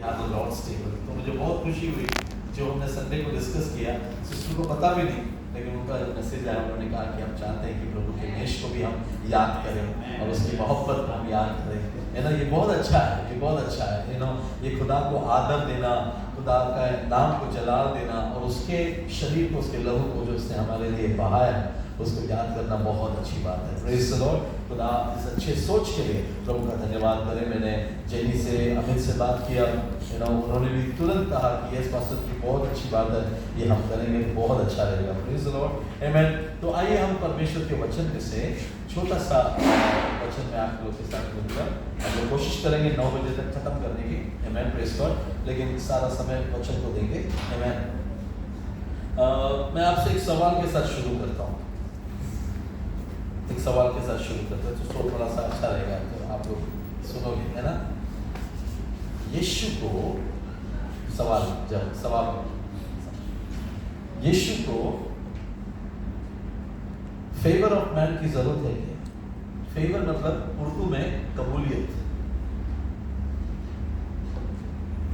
Lord's table. तो मुझे बहुत खुशी हुई जो हमने संडे को डिस्कस किया। सिस्टर को पता भी नहीं, लेकिन उनका मैसेज आया, उन्होंने कहा कि हम चाहते हैं कि प्रभु के नेश को भी हम याद करें और उसकी मोहब्बत को हम याद करें, है ना। ये बहुत अच्छा है, ये बहुत अच्छा है, यू नो। ये खुदा को आदर देना, खुदा का नाम को जलाल देना और उसके शरीर को, उसके लहू को जो उसने हमारे लिए बहाया है, उसको याद करना बहुत अच्छी बात है। Praise the Lord. खुदा इस अच्छे सोच के लिए प्रभु का धन्यवाद करें। मैंने जेनी से, अमित से बात किया, यू नो, उन्होंने भी तुरंत कहा कि यस पास्टर की बहुत अच्छी बात है, ये हम करेंगे, बहुत अच्छा रहेगा। प्रेज़ द लॉर्ड, आमेन। तो आइए हम परमेश्वर के वचन में से छोटा सा वचन में आप लोग के साथ मिलकर हम लोग कोशिश करेंगे 9 बजे तक खत्म करने की, आमेन। Praise God. लेकिन सारा समय वचन को देंगे, आमेन। मैं आपसे एक सवाल के साथ शुरू करता हूँ, एक सवाल के साथ शुरू करते हैं, तो थोड़ा सा अच्छा रहेगा, तो आप लोग सुनोगे, है ना। यीशु को यीशु को फेवर ऑफ मैन की जरूरत है क्या? फेवर मतलब उर्दू में कबूलियत,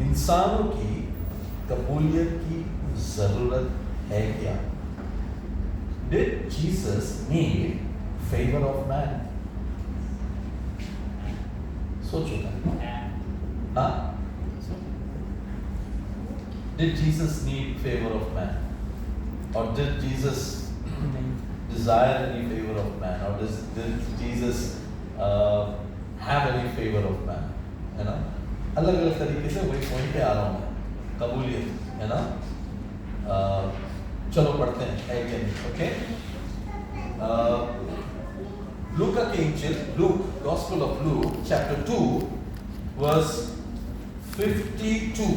इंसानों की कबूलियत की जरूरत है क्या? Did Jesus need favor of man? सोचो ना, हाँ? Did Jesus need favor of man? Or did Jesus desire any favor of man? Or did Jesus have any favor of man? है ना? अलग अलग तरीके से वही पॉइंट पे आ रहा हूँ मैं, कबूलियत, है ना। चलो पढ़ते हैं, ओके। Luke के इंजिल, Gospel of Luke, chapter 2, verse 52.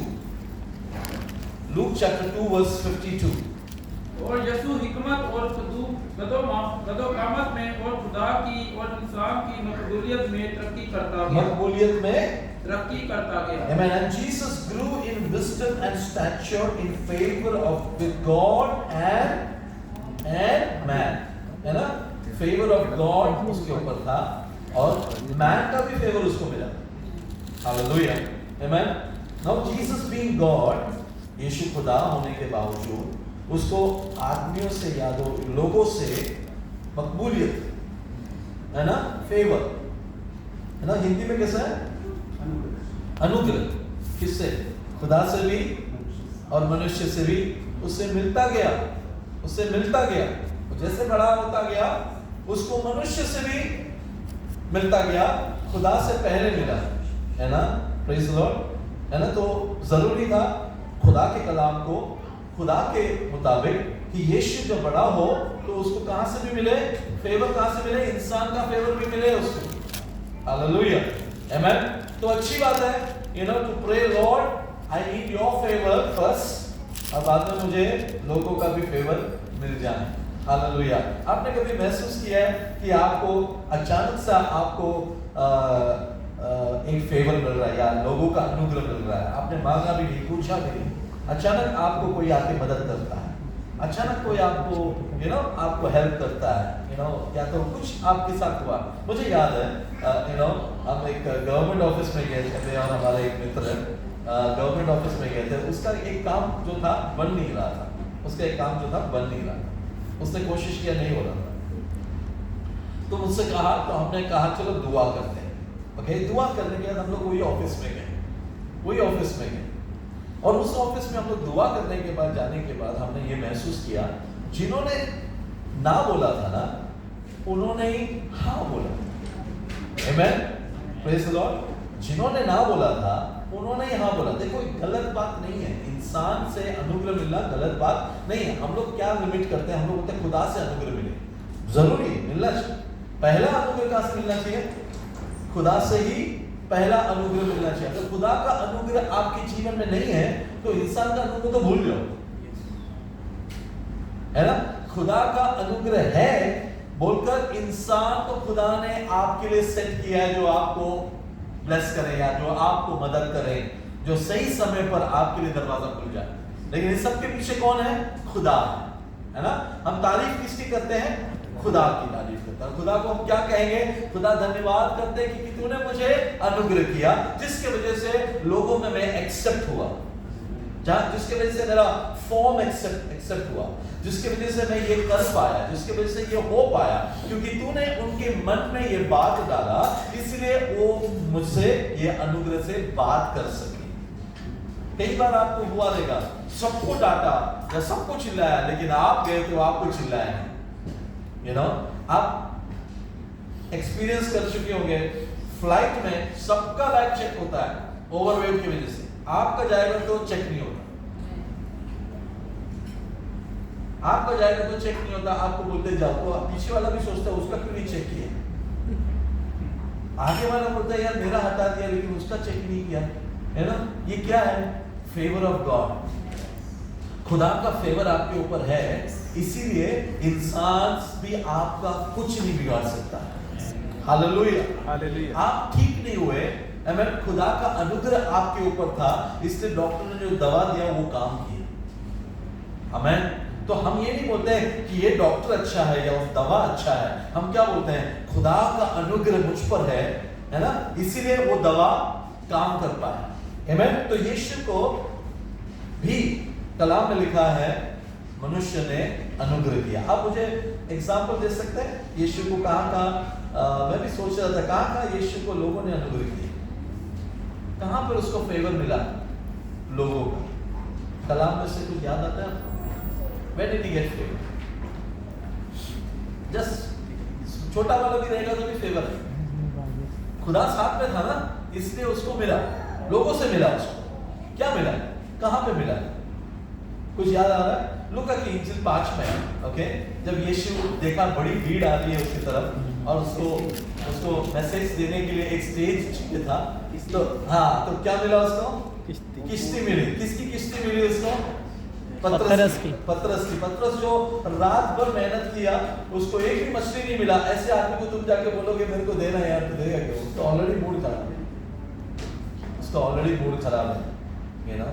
Luke chapter 2, verse 52. और यीशु हिकमत और कदोकामत में और खुदा की और इंसान की मकबूलियत में तरक्की करता गया। Amen. And Jesus grew in wisdom and stature in favor with God and man. है ना? Favor of God उसके ऊपर था और man का भी favor उसको मिला। Hallelujah. Amen. Now Jesus being God, यीशु खुदा होने के बावजूद उसको आदमियों से या लोगों से मकबूलियत, है ना, फेवर, है ना। हिंदी में कैसा है? अनुग्रह। किससे? खुदा से भी और मनुष्य से भी उससे मिलता गया। जैसे बड़ा होता गया उसको मनुष्य से भी मिलता गया, खुदा से पहले मिला, है ना। प्रेज़ द लॉर्ड, है ना। तो जरूरी था खुदा के कलाम को, खुदा के मुताबिक, कि यीशु जब बड़ा हो तो उसको कहां से भी मिले फेवर, कहां से मिले? इंसान का फेवर भी मिले उसको। Hallelujah, amen. तो अच्छी बात है, you know, to pray Lord I need your favour first, और बाद में मुझे लोगों का भी फेवर मिल जाए। हालेलुया। आपने कभी महसूस किया है कि आपको अचानक सा आपको एक फेवर मिल रहा है या लोगों का अनुग्रह मिल रहा है? आपने मांगा भी नहीं, पूछा भी नहीं, अचानक आपको कोई आके मदद करता है, अचानक कोई आपको, यू नो, आपको हेल्प करता है, यू नो, या तो कुछ आपके साथ हुआ। मुझे याद है, यू नो, हम एक गवर्नमेंट ऑफिस में गए थे और हमारे एक मित्र गवर्नमेंट ऑफिस में गए थे। उसका एक काम जो था बन नहीं रहा था, उसने कोशिश किया, नहीं हो रहा था। तो मुझसे कहा, तो हमने कहा चलो दुआ करते हैं। ओके, दुआ करने के बाद हम लोग वही ऑफिस में गए और उस ऑफिस में हम लोग दुआ करने के बाद, जाने के बाद हमने ये महसूस किया, जिन्होंने ना बोला था ना, उन्होंने ही हाँ बोला। आमेन, प्रेज़ द लॉर्ड। जिन्होंने ना बोला था उन्होंने ही हाँ बोला। देखो, गलत बात नहीं है, इंसान से अनुग्रह मिलना गलत बात नहीं है। हम लोग क्या लिमिट करते हैं? हम लोग बोलते हैं खुदा से अनुग्रह मिले, जरूरी मिलना चाहिए। पहला अनुग्रह कहाँ से मिलना चाहिए? खुदा से ही पहला अनुग्रह मिलना चाहिए। अगर खुदा का अनुग्रह आपके जीवन में नहीं है तो इंसान का अनुग्रह तो भूल जाओ, है ना। खुदा का अनुग्रह है बोलकर इंसान को खुदा ने आपके लिए सेट किया है, जो आपको ब्लेस करे या जो आपको मदद करे, जो सही समय पर आपके लिए दरवाजा खुल जाए। लेकिन इस सब के पीछे कौन है? खुदा, है ना। हम तारीफ किसकी करते हैं? खुदा की तारीफ करता हूं। खुदा को हम क्या कहेंगे? खुदा धन्यवाद करते हैं कि तूने मुझे अनुग्रह किया, जिसके वजह से लोगों में मैं एक्सेप्ट हुआ, जिसके वजह से मेरा फॉर्म एक्सेप्ट हुआ, जिसके वजह से मैं ये कर पाया, जिसके वजह से ये हो पाया, क्योंकि तूने उनके मन में ये बात डाला, इसलिए वो मुझसे ये अनुग्रह से बात कर सके। कई बार आपको हुआ रहेगा, सबको डांटा या सबको चिल्लाया, लेकिन आप गए तो आपको चिल्लाया नहीं। यू नो, आप एक्सपीरियंस कर चुके होंगे, फ्लाइट में सबका बैग चेक होता है ओवरवेट की वजह से, आपका जाएगा तो चेक नहीं होता, आपका जाएगा तो चेक नहीं होता, आपको बोलते जाओ, तो पीछे वाला भी सोचता है उसका क्यों नहीं चेक किया, आगे वाला बोलता है यार मेरा हटा दिया लेकिन उसका चेक नहीं किया, है ना। ये क्या है? फेवर ऑफ गॉड, खुदा का फेवर आपके ऊपर है, इसीलिए इंसान भी आपका कुछ नहीं बिगाड़ सकता। Hallelujah, hallelujah. आप ठीक नहीं हुए, आमीन, खुदा का अनुग्रह आपके ऊपर था, इसलिए डॉक्टर ने जो दवा दिया वो काम किया। आमीन। तो हम ये नहीं बोलते हैं कि ये डॉक्टर अच्छा है या दवा अच्छा है, हम क्या बोलते हैं? खुदा का अनुग्रह मुझ पर है ना, इसीलिए वो दवा काम कर पाया। आमीन। तो यीशु को भी कलाम में लिखा है मनुष्य ने अनुग्रह किया। आप मुझे एग्जाम्पल दे सकते हैं यीशु को कहाँ मैं भी सोच रहा था कहाँ यीशु को लोगों ने अनुग्रह किया, कहाँ पर उसको फेवर मिला लोगों का? कलाम में से कुछ याद आता है? Where did he get favor? Just छोटा वाला भी रहेगा तो भी फेवर है, खुदा साथ में था ना, इसलिए उसको मिला, लोगों से मिला, उसको क्या मिला, कहां पे मिला? कुछ याद आ रहा है? लूका की इंजिल 5 में, ओके, जब यीशु देखा बड़ी भीड़ आ रही है उसकी तरफ और उसको मैसेज देने के लिए एक स्टेज पे था, तो हाँ, तो क्या मिला उसको? किश्ती मिली। किसकी किश्ती मिली उसको? पतरस की। पतरस जो रात भर मेहनत किया, उसको एक भी मछली नहीं मिला। ऐसे आदमी को तुम जाके बोलोगे मेरे को देना यार, तो देगा क्यों? उसका ऑलरेडी मूड खराब है, उसका ऑलरेडी मूड खराब है, यू नो।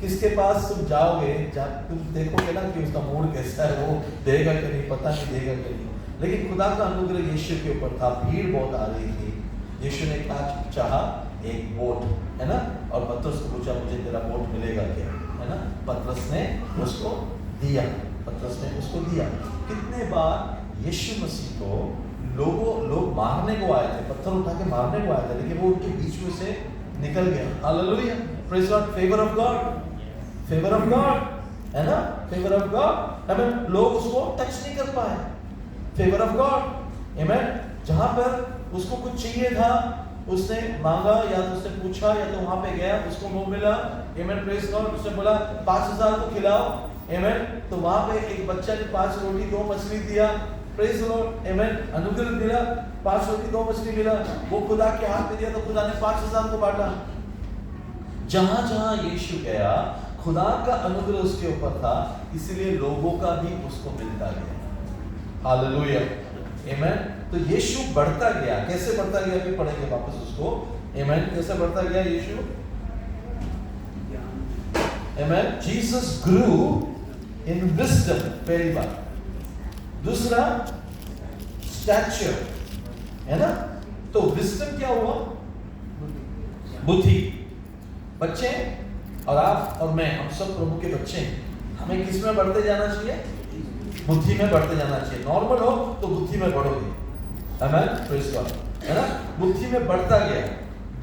किसके पास तुम जाओगे, तुम देखोगे ना कि उसका मूड कैसा है, वो देगा कि नहीं, पता नहीं देगा कि नहीं। लेकिन खुदा का अनुग्रह यीशु के ऊपर था, भीड़ बहुत आ रही थी। यीशु ने क्या चाहा? एक बोट, है ना, और पतरस को पूछा मुझे तेरा बोट मिलेगा क्या, है ना। पतरस ने उसको दिया, कितने बार यीशु मसीह को लोग मारने को आए थे, पत्थर उठा के मारने को आए थे, लेकिन वो उनके बीच में से निकल गया। Hallelujah, praise God. Favour of God, है ना, फेवर ऑफ गॉड। आमीन। लोग उसको टच नहीं कर पाए, फेवर ऑफ गॉड। आमीन। जहां पर उसको कुछ चाहिए था, उसने मांगा, या तो उसने पूछा, या तो वहां पे गया, उसको वो मिला। आमीन, प्रेज़ गॉड। उसने बोला 5000 को खिलाओ, आमीन, तो वहां पे एक बच्चा ने 5 रोटी 2 मछली दिया, प्रेज़ गॉड। आमीन, अनुग्रह दिया, 5 रोटी 2 मछली मिला, वो खुदा के हाथ में दिया, तो खुदा ने 5000 को बांटा। जहां जहां यीशु गया, खुदा का अनुग्रह उसके ऊपर था, इसलिए लोगों का भी उसको मिलता गया। हालेलुया, आमीन। तो यीशु बढ़ता गया, कैसे बढ़ता गया अभी पढ़ेंगे वापस उसको। आमीन। कैसे बढ़ता गया यीशु? आमीन। जीसस ग्रू इन विजडम, पहली बात। दूसरा स्टैचर, है ना। तो विजडम क्या हुआ? बुद्धि। बच्चे और आप और मैं, हम सब प्रभु के बच्चे हैं। हमें किस में बढ़ते जाना चाहिए? बुद्धि में बढ़ते जाना चाहिए। नॉर्मल हो तो बुद्धि में बढ़ोगे, आमीन, प्रेज़ गॉड, है ना। बुद्धि में बढ़ता गया।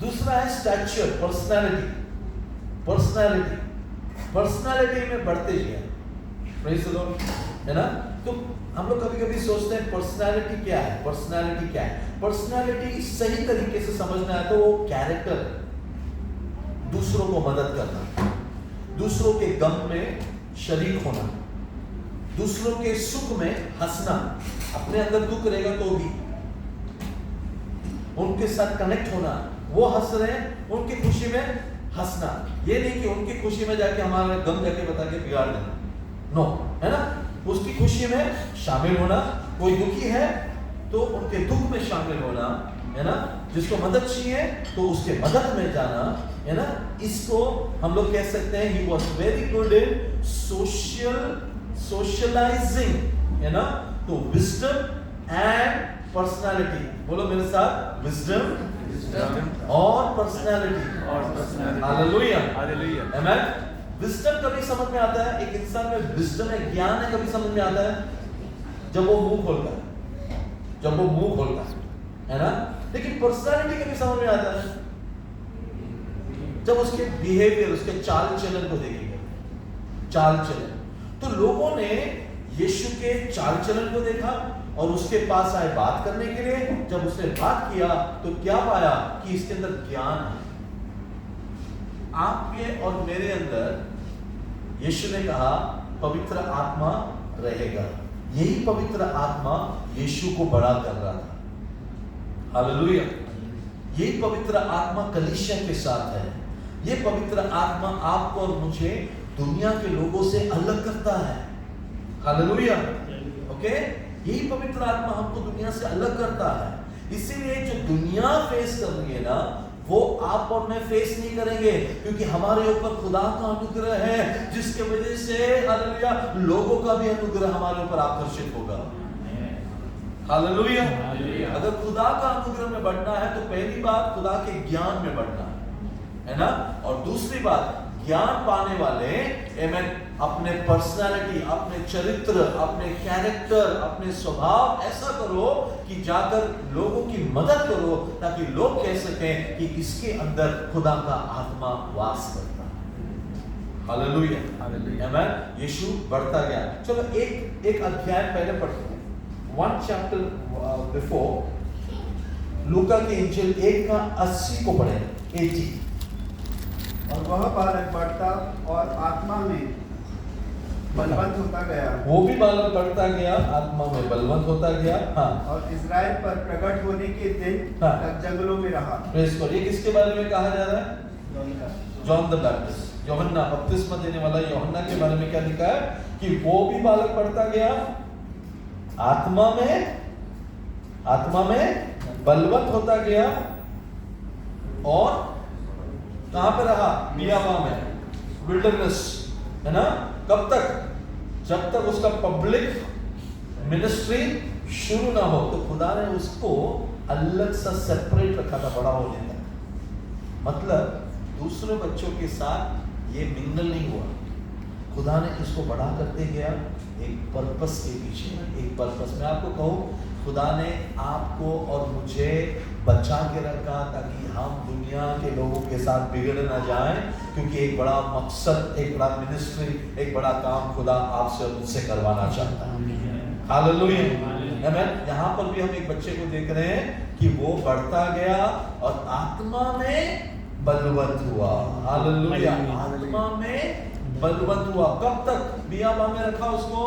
दूसरा है स्टैचर, पर्सनालिटी में बढ़ते गया, प्रेज़ गॉड, है ना। तो हम लोग कभी कभी सोचते हैं पर्सनालिटी क्या है, पर्सनालिटी सही तरीके से समझना है तो वो कैरेक्टर है, दूसरों को मदद करना, दूसरों के गम में शरीक होना, दूसरों के सुख में हंसना, अपने अंदर दुख रहेगा तो भी उनके साथ कनेक्ट होना, वो हंस रहे हैं उनकी खुशी में हंसना, ये नहीं कि उनकी खुशी में जाके हमारा गम जाके बता के बिगाड़ देना, नो, है ना। उसकी खुशी में शामिल होना, कोई दुखी है तो उनके दुख में शामिल होना, है ना। जिसको मदद चाहिए तो उसके मदद में जाना, है ना। इसको हम लोग कह सकते हैं he was very good in socializing, है ना? तो विजडम एंड पर्सनालिटी, बोलो मेरे साथ, विजडम और पर्सनालिटी। हालेलुया, आमेन। विजडम कभी समझ में आता है, एक इंसान में विजडम है, ज्ञान है, कभी समझ में आता है जब वो मुंह खोलता है, जब वो मुंह खोलता है ना? लेकिन पर्सनालिटी कभी समझ में आता है जब उसके बिहेवियर, उसके चाल चलन को देखेंगे। चाल चलन, तो लोगों ने यीशु के चाल चलन को देखा और उसके पास आए बात करने के लिए। जब उसने बात किया तो क्या पाया कि इसके अंदर ज्ञान है। आपके और मेरे अंदर यीशु ने कहा पवित्र आत्मा रहेगा। यही पवित्र आत्मा यीशु को बड़ा कर रहा था। हालेलुया। यही पवित्र आत्मा कलीसिया के साथ है। ये पवित्र आत्मा आपको और मुझे दुनिया के लोगों से अलग करता है। Hallelujah, okay. यही पवित्र आत्मा हमको दुनिया से अलग करता है। इसीलिए जो दुनिया फेस कर रही है ना, वो आप और मैं फेस नहीं करेंगे, क्योंकि हमारे ऊपर खुदा का अनुग्रह है, जिसके वजह से हालेलुया लोगों का भी अनुग्रह हमारे ऊपर आकर्षित होगा। हालेलुया। अगर खुदा का अनुग्रह में बढ़ना है तो पहली बात खुदा के ज्ञान में बढ़ना है ना? और दूसरी बात, ज्ञान पाने वाले आमेन अपने पर्सनालिटी, अपने चरित्र, अपने कैरेक्टर, अपने स्वभाव ऐसा करो कि जाकर लोगों की मदद करो, ताकि लोग कह सकें कि इसके अंदर खुदा का आत्मा वास करता है। हालेलुया, आमेन। यीशु बढ़ता गया। चलो एक अध्याय पहले पढ़ते हैं, 1 chapter बिफोर, लूका की इंजील 1:80 को पढ़े, 80। और वह बालक बढ़ता और आत्मा में बलवंत होता गया। वो भी बालक बढ़ता गया, आत्मा में बलवंत होता गया। हाँ। और इज़राइल पर प्रकट होने के दिन हाँ। तक जंगलों में रहा। Praise God. ये किसके बारे में कहा जा रहा है? जॉन द बैप्टिस्ट, यूहन्ना, बपतिस्मा देने वाला यूहन्ना के बारे में क्या लिखा है कि वो भी बालक बढ़ता गया, आत्मा में बलवंत होता गया, और कहां पे रहा? बियाबा में, विल्डरनेस, है ना? कब तक? जब तक उसका पब्लिक मिनिस्ट्री शुरू ना हो। तो खुदा ने उसको अलग सा सेपरेट रखा था बड़ा होने तक। मतलब दूसरे बच्चों के साथ ये मिंगल नहीं हुआ। खुदा ने इसको बड़ा करते गया एक पर्पस के पीछे, एक पर्पस। मैं आपको कहूँ, खुदा ने आपको और मुझे बचा के रखा ताकि हम दुनिया के लोगों के साथ बिगड़ ना जाएं, क्योंकि एक बड़ा मकसद, एक बड़ा मिनिस्ट्री, एक बड़ा काम खुदा आपसे और मुझसे करवाना चाहता है। हालेलुया, आमेन। यहाँ पर भी हम एक बच्चे को देख रहे हैं कि वो बढ़ता गया और आत्मा में बलवंत हुआ। हालेलुया, आत्मा में बलवंत हुआ। कब तक बियाबा में रखा उसको?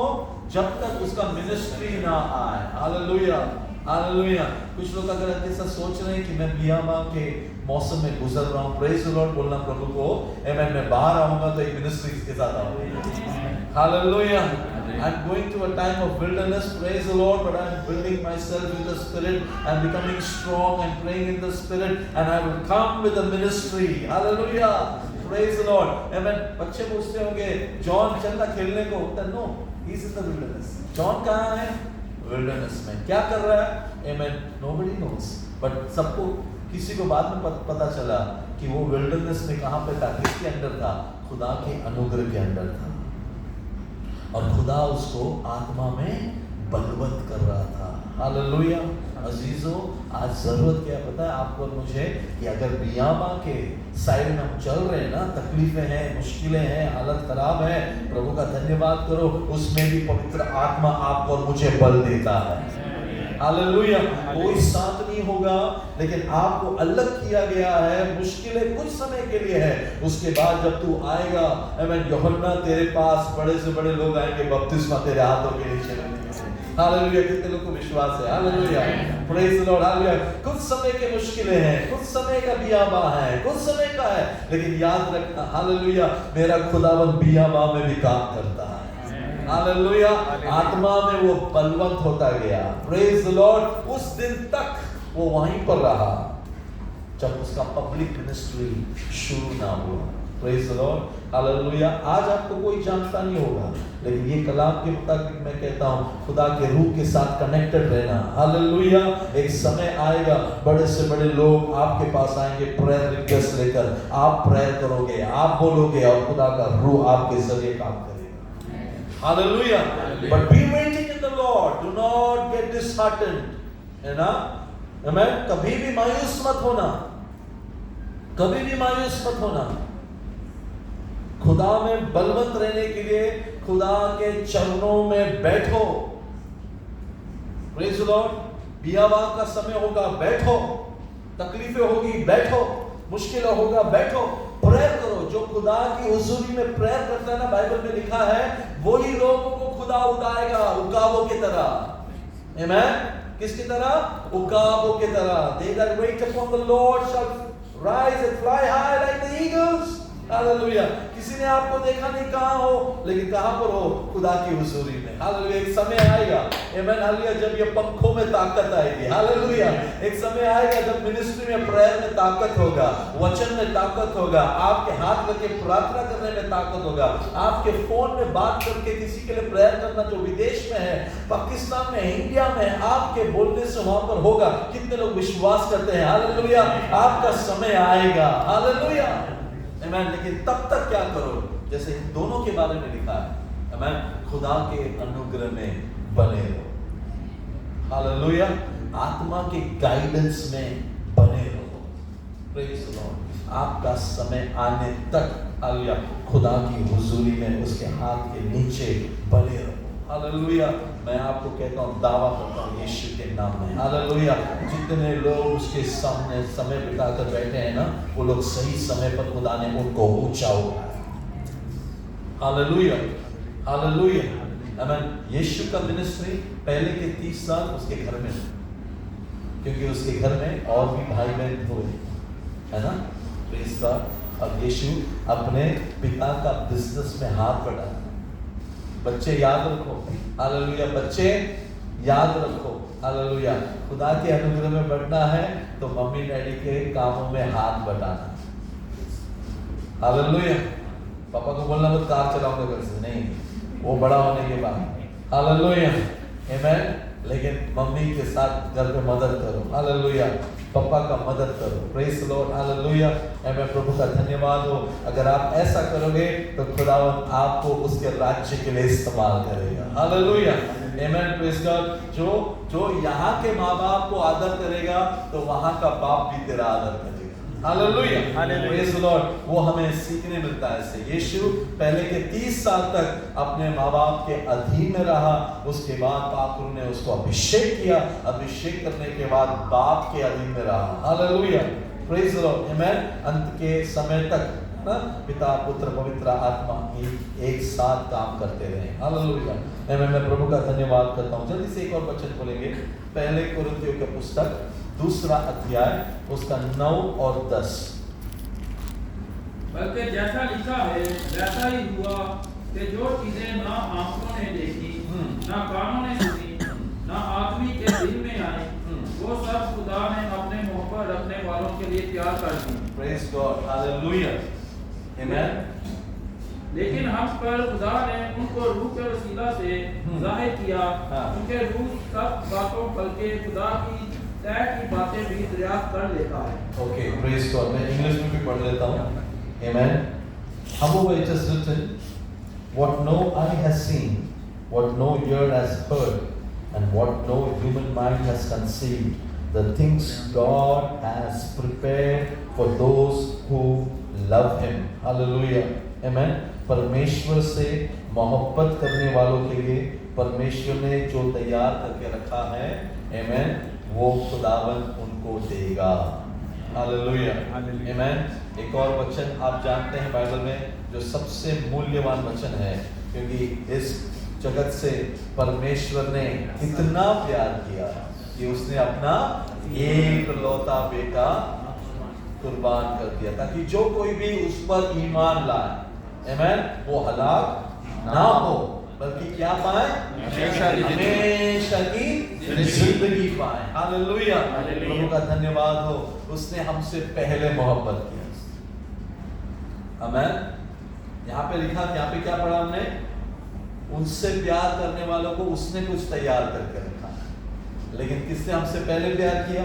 जब तक उसका मिनिस्ट्री ना आए। Hallelujah, hallelujah. कुछ लोग अगर ऐसा सोच रहे हैं कि मैं बियाबा के मौसम में गुजर रहा हूँ, प्रेज़ द लॉर्ड बोलना प्रभु को, आमेन। मैं बाहर आऊंगा तो एक मिनिस्ट्री के साथ आऊंगा। Hallelujah. I'm going to a time of wilderness, praise the Lord, but I'm building myself in the Spirit. I'm becoming strong and praying in the Spirit, and I will come with a ministry. Hallelujah, praise the Lord, amen. बच्चे पूछते होंगे, John चलता खेलने को? No, he's in the wilderness. John कहाँ है? Wilderness में। क्या कर रहा है? Amen. Nobody knows, but सबको, किसी को बाद में पता चला कि वो wilderness में कहाँ पे था, किसके अंदर था? खुदा के अनुग्रह के अंदर था, और खुदा उसको आत्मा में बलवंत कर रहा था। हालेलुया। अजीजों, आज जरूरत क्या पता है आपको और मुझे, कि अगर बियाबा के साइड में हम चल रहे हैं ना, तकलीफें हैं, मुश्किलें हैं, हालत खराब है, प्रभु का धन्यवाद करो, उसमें भी पवित्र आत्मा आपको और मुझे बल देता है। हालेलुया। कोई साथ नहीं होगा, लेकिन आपको अलग किया गया है। मुश्किलें कुछ समय के लिए है, उसके बाद जब तू आएगा, आमेन, यूहन्ना तेरे पास बड़े से बड़े लोग आएंगे, बपतिस्मा तेरे हाथों के नीचे लेंगे। हालेलुया। कितने लोग को विश्वास है? Hallelujah, praise the Lord, hallelujah. कुछ समय के मुश्किलें हैं, कुछ समय का बियाबा है, कुछ समय का है, लेकिन याद रखना, हालेलुया, मेरा खुदावन बियाबा में भी काम करता है। हालेलुया। आत्मा में वो बलवंत होता गया, प्रेज़ द लॉर्ड। उस दिन तक वो वहीं पर रहा जब उसका पब्लिक मिनिस्ट्री शुरू ना हुआ। Praise the Lord, hallelujah. आज आपको कोई जानता नहीं होगा, लेकिन ये कलाम के मुताबिक मैं कहता हूँ खुदा के रूह के साथ कनेक्टेड रहना, हालेलुया। एक समय आएगा बड़े से बड़े लोग आपके पास आएंगे प्रेयर रिक्वेस्ट लेकर, आप प्रेयर करोगे, आप बोलोगे और खुदा का रूह आपके जरिए काम करेगा, hallelujah. But be waiting in the Lord, do not gate disheartened, है ना, आमीन। कभी भी मायूस मत होना, कभी भी मायूस मत होना। खुदा में बलवंत रहने के लिए खुदा के चरणों में बैठो, प्रेज़ द लॉर्ड। बियाबान का समय होगा, बैठो, तकलीफें होगी, बैठो, मुश्किल होगा, बैठो, प्रेयर करो। जो खुदा की हुजूरी में प्रेयर करता है ना, बाइबल में लिखा है वही लोगों को खुदा उड़ाएगा उकाबों की तरह, आमीन। किसकी तरह? उकाबों की तरह। They that wait upon the Lord shall rise and fly high like the eagles, hallelujah. किसी ने आपको देखा नहीं कहाँ हो, लेकिन कहाँ पर हो? खुदा की हुजूरी में, हालेलुया। एक समय आएगा, आमीन, हालेलुया, जब ये पंखों में ताकत आएगी, हालेलुया। एक समय आएगा जब मिनिस्ट्री में प्रेयर में ताकत होगा, वचन में ताकत होगा, आपके हाथ रख के प्रार्थना करने में ताकत होगा, आपके फोन में बात करके किसी के लिए प्रेयर करना जो विदेश में है, पाकिस्तान में, इंडिया में, आपके बोलने से वहां पर होगा। कितने लोग विश्वास करते हैं? हालेलुया। आपका समय आएगा, हालेलुया, आमीन। लेकिन तब तक क्या करो? जैसे इन दोनों के बारे में लिखा है, आमीन, खुदा के अनुग्रह में बने रहो, हालेलुया। आत्मा के गाइडेंस में बने रहो, प्रेज़ द लॉर्ड। आपका समय आने तक, हालेलुया, खुदा की हुजूरी में उसके हाथ के नीचे बने रहो, हालेलुया। मैं आपको कहता हूँ, दावा करता हूँ यीशु के नाम में, हालेलुया। जितने लोग उसके सामने समय बिताकर बैठे हैं ना, वो लोग सही समय पर खुदा ने उनको ऊंचा उठाया, हालेलुया, हालेलुया, आमीन। यीशु का मिनिस्ट्री पहले के 30 साल उसके घर में, क्योंकि उसके घर में और भी भाई बहन हुए, है ना, प्रेज़ गॉड। अब यीशु अपने पिता का बिजनेस में हाथ बढ़ाया। बच्चे याद रखो, हालेलुया, बच्चे याद रखो, हालेलुया। खुदा के अनुग्रह में बढ़ना है तो मम्मी डैडी के कामों में हाथ बटाना, हालेलुया। पापा को बोलना मत कार चलाऊंगा घर से, नहीं, वो बड़ा होने के बाद, हालेलुया, आमीन। लेकिन मम्मी के साथ घर में मदद करो, हालेलुया, पापा का मदद करो, प्रेज़ द लॉर्ड, हालेलुया, आमीन। प्रभु का धन्यवाद हो। अगर आप ऐसा करोगे तो खुदावंद आपको उसके राज्य के लिए इस्तेमाल करेगा, हालेलुया, आमीन, प्रेज़ गॉड। जो यहाँ के माँ बाप को आदर करेगा तो वहाँ का बाप भी तेरा आदर करेगा, हालेलुया, प्रेज़ द लॉर्ड। वो हमें सीखने मिलता है इससे। यीशु पहले के 30 साल तक अपने माँ बाप के अधीन में रहा, उसके बाद पाक ने उसको अभिषेक किया, अभिषेक करने के बाद बाप के अधीन में रहा, हालेलुया, प्रेज़ द लॉर्ड, आमीन। अंत के समय तक ना पिता पुत्र पवित्र आत्मा एक साथ काम करते रहे, हालेलुया, आमीन। मैं प्रभु का धन्यवाद करता हूँ। जल्दी से एक और वचन बोलेंगे, पहले कुरिन्थियों के पुस्तक 2 अध्याय उसका 9 और 10। बल्कि जैसा लिखा है वैसा ही हुआ कि जो चीजें ना आंखों ने देखी, ना कानों ने सुनी, ना आदमी के दिल में आई, वो सब खुदा ने अपने मुंह पर रखने वालों के लिए तैयार कर दी, प्रेज़ गॉड, हालेलुया, आमीन। लेकिन हम पर खुदा ने उनको रूह के वसीला से जाहिर किया, उनके रूह सब बातों बल्कि खुदा की तय की बातें भी दरियाफ्त कर लेता है। Okay, praise God. मैं इंग्लिश में भी पढ़ लेता हूँ, आमीन। However it is written, what no eye has seen, what no ear has heard, and what no human mind has conceived, the things God has prepared for those who love Him, hallelujah, amen। परमेश्वर से मोहब्बत करने वालों के लिए परमेश्वर ने जो तैयार करके रखा है, आमीन, वो खुदावन उनको देगा, हालेलुया, आमीन। एक और वचन आप जानते हैं बाइबल में जो सबसे मूल्यवान वचन है, क्योंकि इस जगत से परमेश्वर ने इतना प्यार किया कि उसने अपना एक लौता बेटा कुर्बान कर दिया, ताकि जो कोई भी उस पर ईमान लाए, आमीन, वो हलाक ना हो बल्कि क्या पाए? हमेशा की जिंदगी पाए, हालेलुया। प्रभु का धन्यवाद हो, उसने हमसे पहले मोहब्बत किया, आमेन। यहाँ पे लिखा, यहाँ पे क्या पढ़ा हमने? उनसे प्यार करने वालों को उसने कुछ तैयार करके रखा। लेकिन किसने हमसे पहले प्यार किया?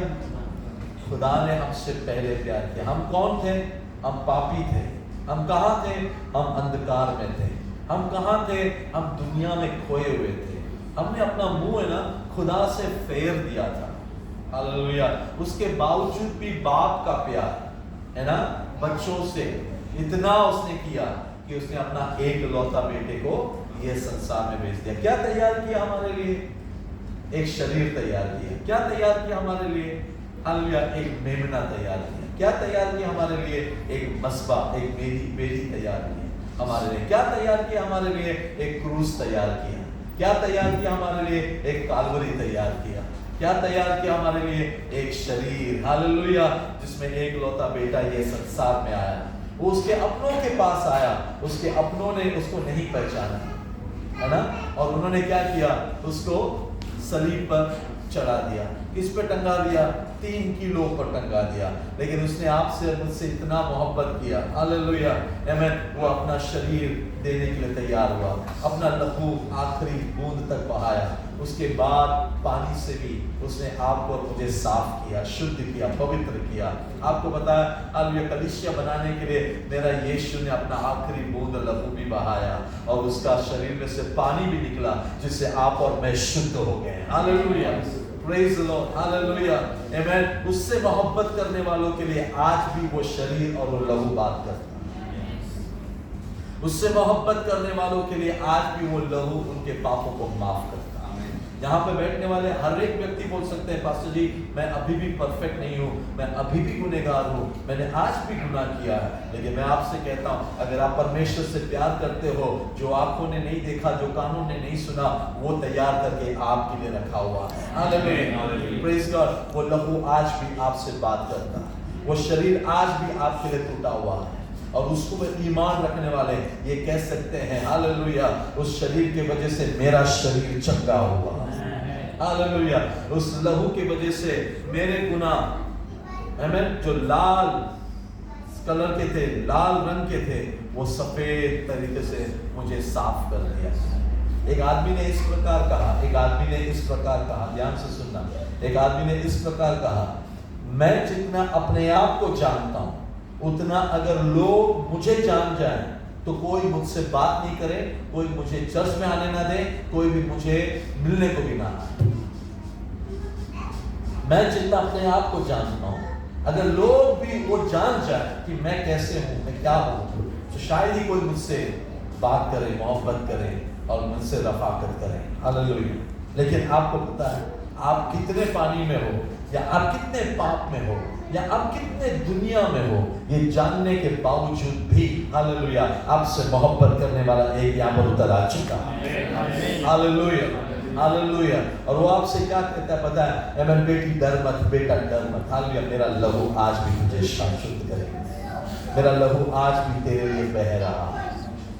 खुदा ने हमसे पहले प्यार किया। हम कौन थे? हम पापी थे। हम कहाँ थे? हम अंधकार में थे। हम कहाँ थे? हम दुनिया में खोए हुए थे। हमने अपना मुंह है ना खुदा से फेर दिया था। हालेलुया। उसके बावजूद भी बाप का प्यार है ना बच्चों से इतना उसने किया कि उसने अपना एक लौता बेटे को ये संसार में भेज दिया। क्या तैयार किया हमारे लिए? एक शरीर तैयार किया। क्या तैयार किया हमारे लिए? हालेलुया। एक मेमना तैयार किया। क्या तैयार किया हमारे लिए? एक मस्बा, एक बेदी तैयार की हमारे लिए। क्या तैयार किया हमारे लिए? एक क्रूस तैयार किया। क्या तैयार किया हमारे लिए? एक काल्वरी तैयार किया। क्या तैयार किया हमारे लिए? एक शरीर, हालेलुया, जिसमें एक लौता बेटा ये संसार में आया। वो उसके अपनों के पास आया, उसके अपनों ने उसको नहीं पहचाना, है ना। और उन्होंने क्या किया? उसको सलीब पर चढ़ा दिया। किस पे टंगा दिया? 3 किलो पर टंगा दिया। लेकिन उसने आपसे और मुझसे इतना मोहब्बत किया, हालेलुया, आमीन। वो अपना शरीर देने के लिए तैयार हुआ, अपना लहू आखिरी बूंद तक बहाया। उसके बाद पानी से भी उसने आपको और मुझे साफ किया, शुद्ध किया, पवित्र किया। आपको पता है, हालेलुया, कलीसिया बनाने के लिए मेरा यीशु ने अपना आखिरी बूंद लहू भी बहाया और उसका शरीर में से पानी भी निकला, जिससे आप और मैं शुद्ध हो गए। Hallelujah, praise the Lord, hallelujah, आमीन। उससे मोहब्बत करने वालों के लिए आज भी वो शरीर और वो लहू बात करता है। उससे मोहब्बत करने वालों के लिए आज भी वो लहू उनके पापों को माफ करता है। यहाँ पे बैठने वाले हर एक व्यक्ति बोल सकते हैं, पास्टर जी मैं अभी भी परफेक्ट नहीं हूँ, मैं अभी भी गुनहगार हूँ, मैंने आज भी गुनाह किया है। लेकिन मैं आपसे कहता हूँ, अगर आप परमेश्वर से प्यार करते हो, जो आंखों ने नहीं देखा, जो कानों ने नहीं सुना, वो तैयार करके आपके लिए रखा हुआ है। Hallelujah, praise God. वो लहू आज भी आपसे बात करता है, वो शरीर आज भी आपके लिए टूटा हुआ है। और उसको ईमान रखने वाले ये कह सकते हैं, हालेलुया, उस शरीर के वजह से मेरा शरीर चंगा हुआ, हालेलुया, उस लहू की वजह से मेरे गुनाह, आमीन, जो लाल कलर के थे, लाल रंग के थे, वो सफेद तरीके से मुझे साफ कर दिया। एक आदमी ने इस प्रकार कहा, एक आदमी ने इस प्रकार कहा, ध्यान से सुनना, एक आदमी ने इस प्रकार कहा, मैं जितना अपने आप को जानता हूं उतना अगर लोग मुझे जान जाएं तो कोई मुझसे बात नहीं करे, कोई मुझे चर्च में आने ना दे, कोई भी मुझे मिलने को भी ना आए। मैं जितना अपने आप को जानता हूं, अगर लोग भी वो जान जाए कि मैं कैसे हूं, मैं क्या हूं, तो शायद ही कोई मुझसे बात करे, मोहब्बत करे और मुझसे रफाकत करे। हालेलुया। लेकिन आपको पता है, आप कितने पानी में हो, या आप कितने पाप में हो, या आप कितने दुनिया में हो, ये जानने के बावजूद भी, हालेलुया, आपसे मोहब्बत करने वाला एक यहाँ पर उतर आ चुका है। Hallelujah, hallelujah. और वो आपसे क्या कहता है पता है? आमीन, बेटी डर मत, बेटा डर मत। हालेलुया, मेरा लहू आज भी तुझे शुद्ध करेगा, मेरा लहू आज भी तेरे लिए बह रहा है,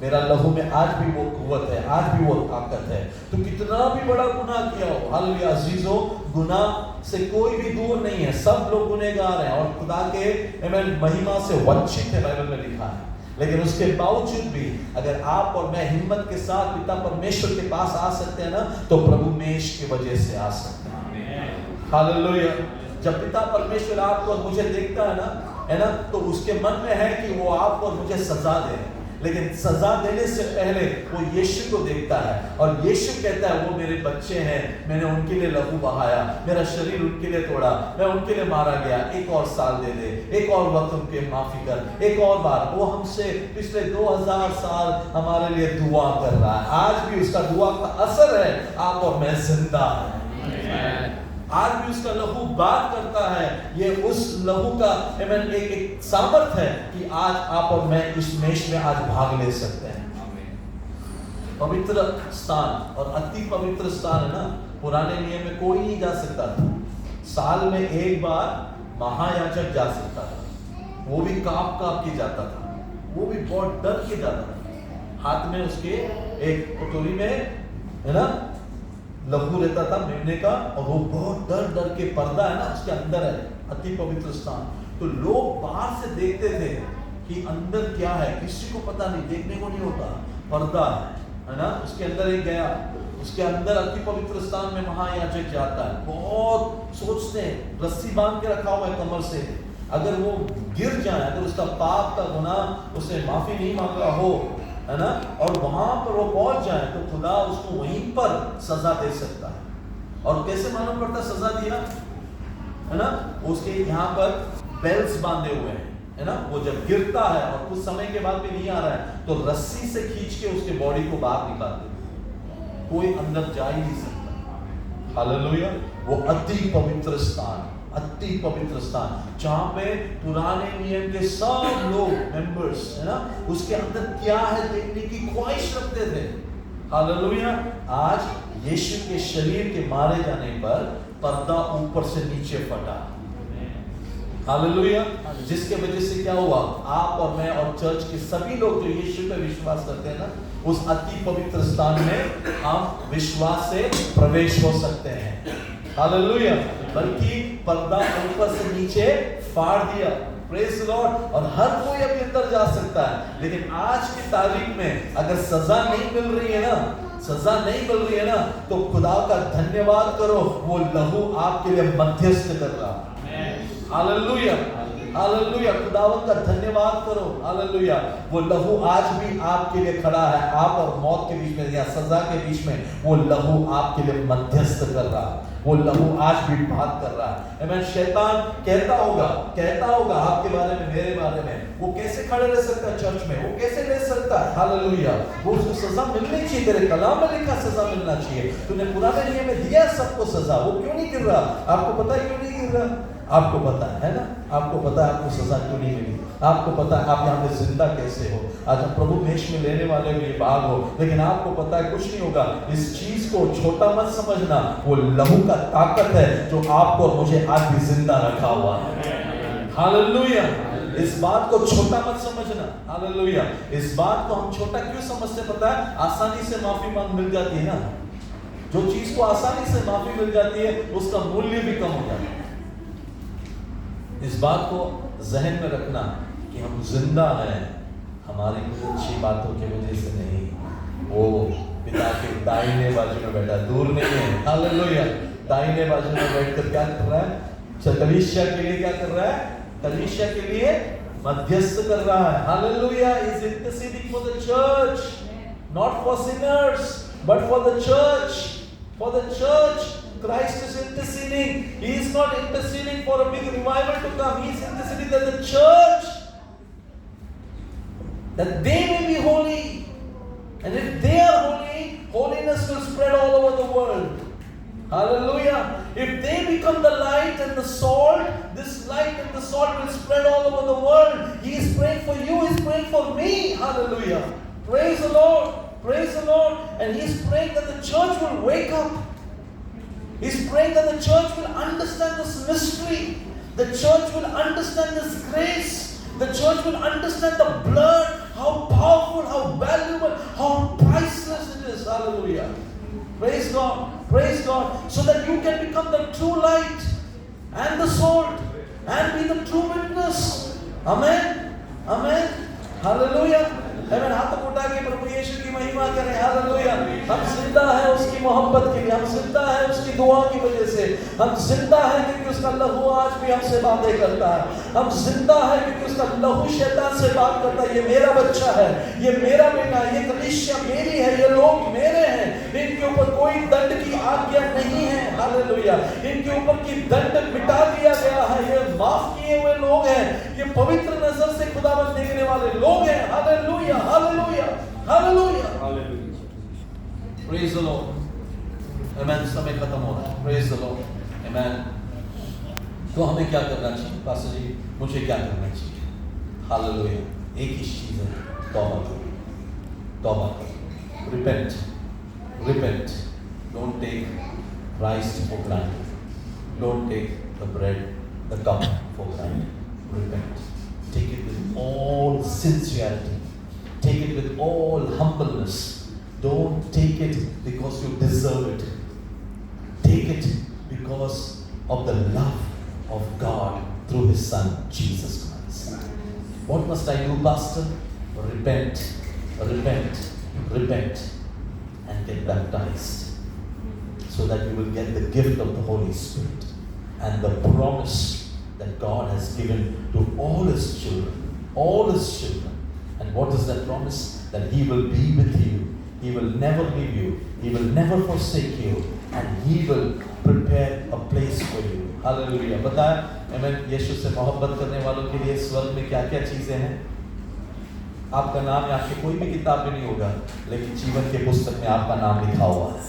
मेरा लहू में आज भी वो कुव्वत है, आज भी वो ताकत है। तो कितना भी बड़ा गुनाह किया हो, हालेलुया अजीजों, गुनाह से कोई भी दूर नहीं है, सब लोग गुनहगार हैं और खुदा के आमीन महिमा से वंचित है, बाइबल में लिखा है। लेकिन उसके बावजूद भी अगर आप और मैं हिम्मत के साथ पिता परमेश्वर के पास आ सकते हैं ना, तो प्रभु मेष की वजह से आ सकते हैं। हालेलुया। जब पिता परमेश्वर आपको और मुझे देखता है ना, तो उसके मन में है कि वो आपको और मुझे सजा दे, लेकिन सजा देने से पहले वो यीशु को देखता है और यीशु कहता है वो मेरे बच्चे हैं, मैंने उनके लिए लहू बहाया, मेरा शरीर उनके लिए तोड़ा, मैं उनके लिए मारा गया, एक और साल दे दे, एक और वक्त उनके माफी कर, एक और बार। वो हमसे पिछले 2000 साल हमारे लिए दुआ कर रहा है, आज भी उसका दुआ का असर है, आप और मैं जिंदा है, आज भी उसका लहू बात करता है। ये उस लहू का एक सामर्थ है कि आज आप और मैं इस मेष में आज भाग ले सकते हैं। पवित्र स्थान और अति पवित्र स्थान है ना, पुराने नियम में कोई नहीं जा सकता था, साल में एक बार महायाजक जा सकता था, वो भी कांप के जाता था, वो भी बहुत डर के जाता था, हाथ में उसके एक कटोरी में है ना लहू रहता था मेमने का, और वो बहुत डर डर के, पर्दा है ना उसके अंदर है अति पवित्र स्थान, तो लोग बाहर से देखते थे कि अंदर क्या है किसी को पता नहीं, देखने को नहीं होता, पर्दा है ना, उसके अंदर एक गया, उसके अंदर अति पवित्र स्थान में महायाजक जाता है। बहुत सोचते हैं, रस्सी बांध के रखा हुआ है कमर से, अगर वो गिर जाए, अगर उसका पाप का गुनाह उसने माफी नहीं मांगा हो, है ना, और वहां पर वो पहुंच जाए तो खुदा उसको वहीं पर सजा दे सकता है। और कैसे मालूम पड़ता सजा दिया, है ना, उसके यहाँ पर बेल्स बांधे हुए हैं, है ना, वो जब गिरता है और कुछ समय के बाद भी नहीं आ रहा है तो रस्सी से खींच के उसके बॉडी को बाहर निकाल देते, कोई अंदर जा ही नहीं सकता। हालेलुया। वो अति पवित्र स्थान, अति पवित्र स्थान जहां पे पुराने नियम के सब लोग मेंबर्स, है ना, उसके अंदर क्या है देखने की ख्वाहिश रखते थे। हालेलुया। आज यीशु के शरीर के मारे जाने पर पर्दा ऊपर से नीचे फटा। हालेलुया। जिसके वजह से क्या हुआ, आप और मैं और चर्च के सभी लोग जो यीशु पे विश्वास करते हैं ना, उस अति पवित्र स्थान में हम विश्वास से प्रवेश हो सकते हैं। हालेलुया। बल्कि पर्दा ऊपर से नीचे फाड़ दिया, प्रेज द लॉर्ड, और हर कोई अभी अंदर जा सकता है। लेकिन आज की तारीख में अगर सजा नहीं मिल रही है ना, सजा नहीं मिल रही है ना, तो खुदा का धन्यवाद करो, वो लहू आपके लिए मध्यस्थ कर रहा है। हालेलुया, हालेलुया, खुदावंद का धन्यवाद करो। हालेलुया। वो लहू आज भी आपके लिए खड़ा है, आप और मौत के बीच में या सजा के बीच में वो लहू आपके लिए मध्यस्थ कर रहा है, वो लहू आज भी बात कर रहा है। आमीन। शैतान कहता होगा आपके बारे में, मेरे बारे में, वो कैसे खड़े रह सकता है चर्च में, वो कैसे रह सकता है। हालेलुया। वो उसको सजा मिलनी चाहिए, तेरे कलाम में लिखा सजा मिलना चाहिए, तूने पुराने नियम में दिया सबको सजा, वो क्यों नहीं गिर रहा, आपको पता है क्यों नहीं गिर रहा, आपको पता है ना, आपको पता है आपको सजा क्यों नहीं मिली, आपको पता है आप यहाँ पे जिंदा कैसे हो। आज हम प्रभु मेष में लेने वाले के लिए भाग हो, लेकिन आपको पता है कुछ नहीं होगा। इस चीज को छोटा मत समझना, वो लहू का ताकत है जो आपको और मुझे आज भी जिंदा रखा हुआ है। हालेलुया। इस बात को छोटा मत समझना। हालेलुया। इस बात को हम छोटा क्यों समझते पता है, आसानी से माफी मांग मिल जाती है ना, जो चीज को आसानी से माफी मिल जाती है उसका मूल्य भी कम हो जाता है। इस बात को जहन में रखना कि हम जिंदा हैं हमारी कुछ अच्छी बातों की वजह से नहीं, वो पिता के दाहिने बाजू में बैठा, दूर नहीं है। हालेलुया। दाहिने बाजू में बैठकर क्या कर रहा है, कलीसिया के लिए क्या कर रहा है, कलीसिया के लिए मध्यस्थ कर रहा है। Hallelujah. Is interceding for the church, not for sinners but for the church, for the church. Christ is interceding. He is not interceding for a big revival to come. He is interceding that the church, that they may be holy. And if they are holy, holiness will spread all over the world. Hallelujah. If they become the light and the salt, this light and the salt will spread all over the world. He is praying for you. He is praying for me. Hallelujah. Praise the Lord. Praise the Lord. And he is praying that the church will wake up. He's praying that the church will understand this mystery. The church will understand this grace. The church will understand the blood, how powerful, how valuable, how priceless it is. Hallelujah. Praise God. Praise God. So that you can become the true light and the salt and be the true witness. Amen. Amen. Hallelujah. Amen. हाथ उठा के प्रभु यीशु की महिमा करें। Hallelujah. हम जिंदा है उसकी मोहब्बत के लिए, हम जिंदा है उसकी दुआ की वजह से, हम जिंदा है क्योंकि उसका लहू आज भी हमसे बातें करता है, हम जिंदा है क्योंकि उसका लहू शैतान से बात करता है। ये मेरा बच्चा है, ये मेरा बेटा है, ये कलीसिया मेरी है, ये लोग मेरे हैं, इनके ऊपर कोई दंड की आज्ञा नहीं है। हालेलुया। इनके ऊपर की दंड मिटा दिया गया है, ये माफ किए हुए लोग हैं, ये पवित्र नजर से खुदावंद देखने वाले लोग हैं। Hallelujah. Hallelujah. Hallelujah. Hallelujah. Praise the Lord. Amen. समय खत्म हो रहा है। Praise the Lord. Amen. तो हमें क्या करना चाहिए पास्टर जी, मुझे क्या करना चाहिए? Hallelujah. एक ही चीज है, तौबा करो, तौबा करो, repent, repent. Don't take Christ for granted. Don't take the bread, the cup for granted. Repent. Take it with all sincerity. Take it with all humbleness. Don't take it because you deserve it. Take it because of the love of God through His Son, Jesus Christ. What must I do, pastor? Repent, repent, repent, and get baptized, so that you will get the gift of the Holy Spirit and the promise that God has given to all His children, all His children. And what is that promise? That He will be with you. He will never leave you. He will never forsake you. And He will prepare a place for you. Hallelujah. बताया आमीन। यीशु से मोहब्बत करने वालों के लिए स्वर्ग में क्या क्या चीजें हैं? आपका नाम यहाँ के कोई भी किताब में नहीं होगा, लेकिन जीवन के पुस्तक में आपका नाम लिखा हुआ है,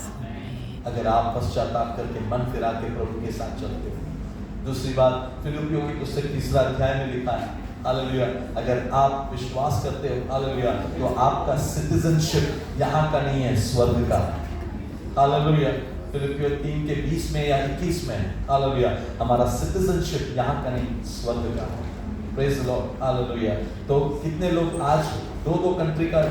अगर आप पश्चाताप करके मन फिरा के प्रभु के साथ चलते हो। दूसरी बात, फिलिप्पियों की पुस्तक 3 अध्याय में लिखा है, हालेलुया, अगर आप विश्वास करते हो, हालेलुया, तो आपका सिटीजनशिप यहाँ का नहीं है, स्वर्ग का। हालेलुया। फिलिप्पियों 3 के 20 में या 21 में, हालेलुया, हमारा सिटीजनशिप यहाँ का नहीं, स्वर्ग का। Praise the Lord, hallelujah. तो कितने लोग आज दो कंट्री का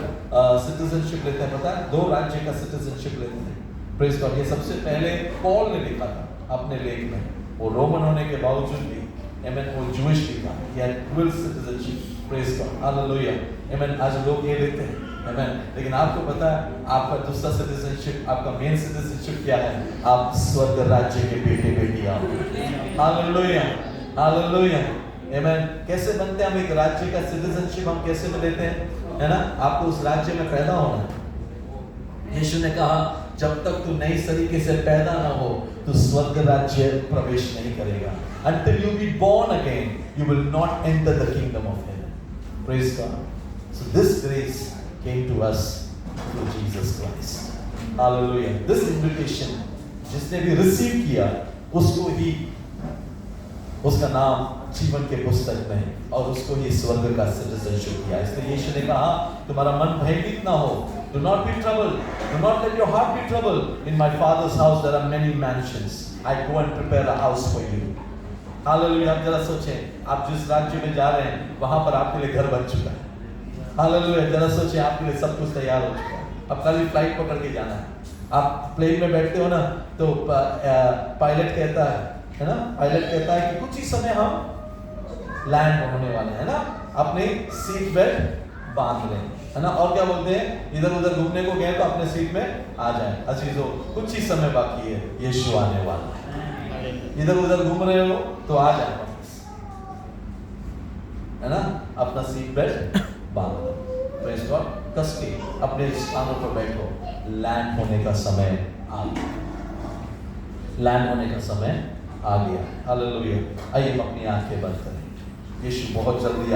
सिटीजनशिप लेते हैं? पता है, 2 राज्य का सिटीजनशिप लेते हैं। Praise God. ये सबसे पहले पॉल ने लिखा था अपने लेख में, वो रोमन होने के बावजूद भी आमीन, वो जूइश भी था, he had dual citizenship, praise God, hallelujah, आमीन। आज लोग ये लेते हैं, आमीन, लेकिन आपको पता है आपका दूसरा सिटीजनशिप, आपका मेन सिटीजनशिप क्या है? आप स्वर्ग राज्य के बेटे बेटियां हो। हालेलुया, हालेलुया, आमीन। कैसे बनते हैं हम एक राज्य का सिटीजनशिप? हम कैसे लेते हैं, है ना? आपको उस राज्य में पैदा होना है। यीशु ने कहा, जब तक तू नई तरीके से पैदा ना हो, तो स्वर्ग राज्य प्रवेश नहीं करेगा। Until you be born again, you will not enter the kingdom of heaven. Praise God. So this grace came to us through Jesus Christ. Hallelujah. This invitation, जिसने भी रिसीव किया, उसको ही उसका नाम जीवन के पुस्तक में, और उसको ही स्वर्ग का सिटीजनशिप दिया। इसलिए यीशु ने कहा, तुम्हारा मन भयभीत ना हो, do not be troubled, do not let your heart be troubled. In my Father's house there are many mansions. I go and prepare a house for you. Hallelujah. आप जरा सोचें, आप जिस राज्य में जा रहे हैं वहां पर आपके लिए घर बन चुका है। हालेलुया। जरा सोचें, आपके लिए सब कुछ तैयार हो चुका है, अब कल फ्लाइट पकड़ के जाना है। आप प्लेन में बैठते हो ना, तो पायलट कहता है ना, पायलट कहता है कि कुछ ही समय हम लैंड होने वाले हैं ना, अपने सीट बेल्ट बांध लें, है ना। और क्या बोलते हैं, इधर उधर घूमने को गए तो अपने सीट में आ जाए। अजीजों, कुछ ही समय बाकी है, यीशु आने वाला है। इधर उधर घूम रहे हो तो आ जाए वापस, है ना, अपना सीट बेल्ट बांध लो। Praise God. कस के अपने स्थानों पर बैठो, लैंड होने का समय आ गया, लैंड होने का समय आ गया। हालेलुया। आइए हम अपनी आंखें बंद करें। यीशु बहुत जल्दी